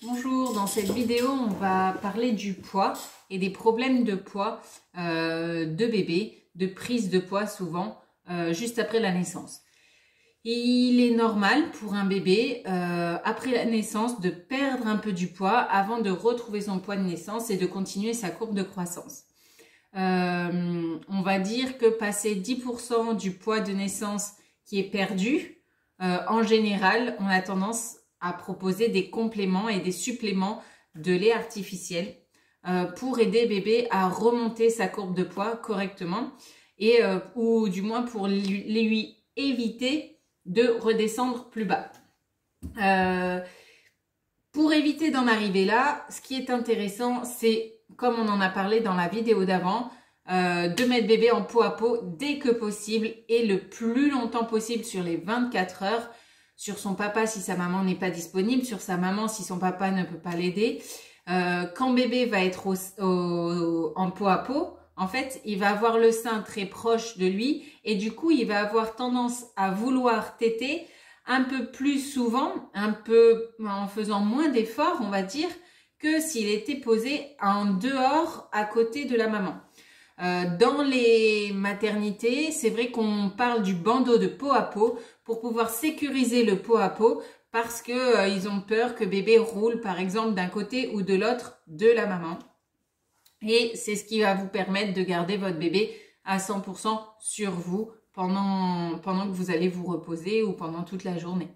Bonjour, dans cette vidéo, on va parler du poids et des problèmes de poids de bébé, de prise de poids souvent, juste après la naissance. Il est normal pour un bébé, après la naissance, de perdre un peu du poids avant de retrouver son poids de naissance et de continuer sa courbe de croissance. On va dire que passer 10% du poids de naissance qui est perdu, en général, on a tendance à proposer des compléments et des suppléments de lait artificiel pour aider bébé à remonter sa courbe de poids correctement et ou du moins pour lui éviter de redescendre plus bas. Pour éviter d'en arriver là, ce qui est intéressant, c'est, comme on en a parlé dans la vidéo d'avant, de mettre bébé en peau à peau dès que possible et le plus longtemps possible sur les 24 heures, sur son papa si sa maman n'est pas disponible, sur sa maman si son papa ne peut pas l'aider. Quand bébé va être en peau à peau, en fait, il va avoir le sein très proche de lui et du coup, il va avoir tendance à vouloir téter un peu plus souvent, un peu en faisant moins d'efforts, on va dire, que s'il était posé en dehors à côté de la maman. Dans les maternités, c'est vrai qu'on parle du bandeau de peau à peau pour pouvoir sécuriser le peau à peau parce que ils ont peur que bébé roule par exemple d'un côté ou de l'autre de la maman. Et c'est ce qui va vous permettre de garder votre bébé à 100% sur vous pendant que vous allez vous reposer ou pendant toute la journée.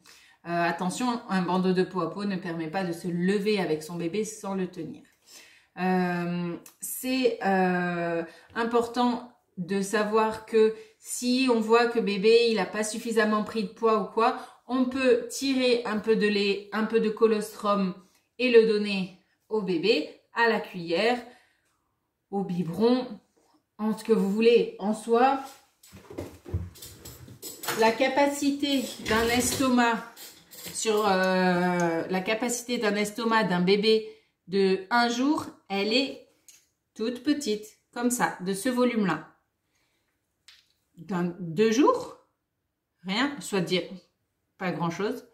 Attention, un bandeau de peau à peau ne permet pas de se lever avec son bébé sans le tenir. C'est important de savoir que si on voit que bébé il n'a pas suffisamment pris de poids ou quoi, on peut tirer un peu de lait, un peu de colostrum et le donner au bébé à la cuillère, au biberon, en ce que vous voulez. En soi, la capacité d'un estomac d'un bébé de 1 jour, elle est toute petite, comme ça, de ce volume-là. Dans 2 jours, rien, soit dire pas grand-chose.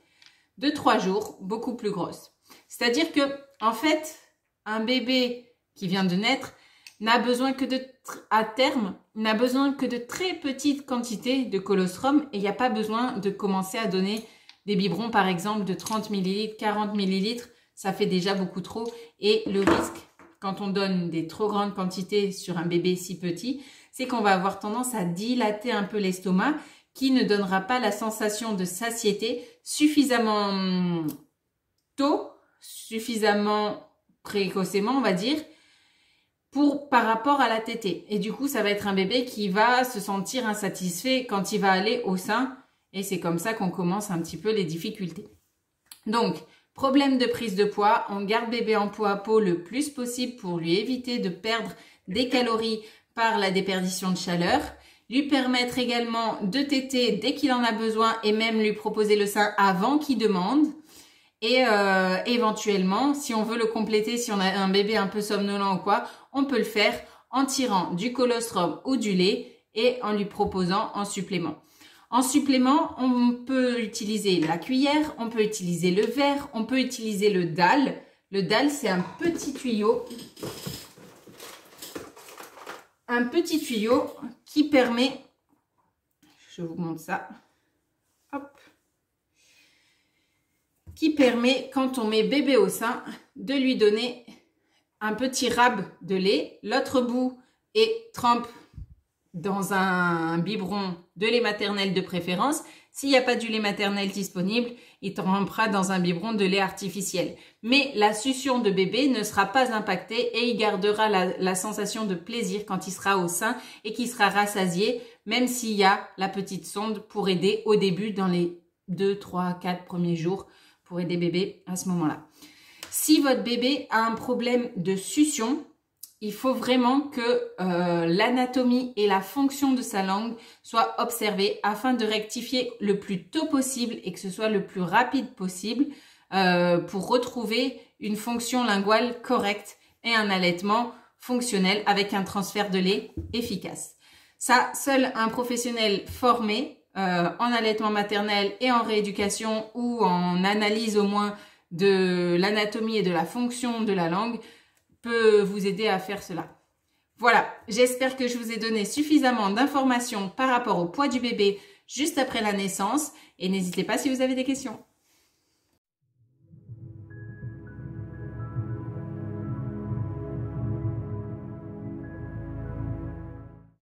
De 3 jours, beaucoup plus grosse. C'est-à-dire que, en fait, un bébé qui vient de naître n'a besoin que à terme, n'a besoin que de très petites quantités de colostrum et il n'y a pas besoin de commencer à donner des biberons, par exemple, de 30 ml, 40 ml. Ça fait déjà beaucoup trop et le risque quand on donne des trop grandes quantités sur un bébé si petit, c'est qu'on va avoir tendance à dilater un peu l'estomac qui ne donnera pas la sensation de satiété suffisamment tôt, suffisamment précocement on va dire, par rapport à la tétée. Et du coup, ça va être un bébé qui va se sentir insatisfait quand il va aller au sein et c'est comme ça qu'on commence un petit peu les difficultés. Donc, problème de prise de poids, on garde bébé en peau à peau le plus possible pour lui éviter de perdre des calories par la déperdition de chaleur, lui permettre également de téter dès qu'il en a besoin et même lui proposer le sein avant qu'il demande. Et éventuellement, si on veut le compléter, si on a un bébé un peu somnolent ou quoi, on peut le faire en tirant du colostrum ou du lait et en lui proposant en supplément. En supplément, on peut utiliser la cuillère, on peut utiliser le verre, on peut utiliser le dalle. Le dalle, c'est un petit tuyau qui permet, je vous montre ça, hop, qui permet, quand on met bébé au sein, de lui donner un petit rab de lait. L'autre bout est trempe dans un biberon de lait maternel de préférence. S'il n'y a pas du lait maternel disponible, il trempera dans un biberon de lait artificiel. Mais la succion de bébé ne sera pas impactée et il gardera la sensation de plaisir quand il sera au sein et qu'il sera rassasié, même s'il y a la petite sonde pour aider au début dans les 2, 3, 4 premiers jours pour aider bébé à ce moment-là. Si votre bébé a un problème de succion, il faut vraiment que l'anatomie et la fonction de sa langue soient observées afin de rectifier le plus tôt possible et que ce soit le plus rapide possible pour retrouver une fonction linguale correcte et un allaitement fonctionnel avec un transfert de lait efficace. Ça, seul un professionnel formé en allaitement maternel et en rééducation ou en analyse au moins de l'anatomie et de la fonction de la langue peut vous aider à faire cela. Voilà, j'espère que je vous ai donné suffisamment d'informations par rapport au poids du bébé juste après la naissance et n'hésitez pas si vous avez des questions.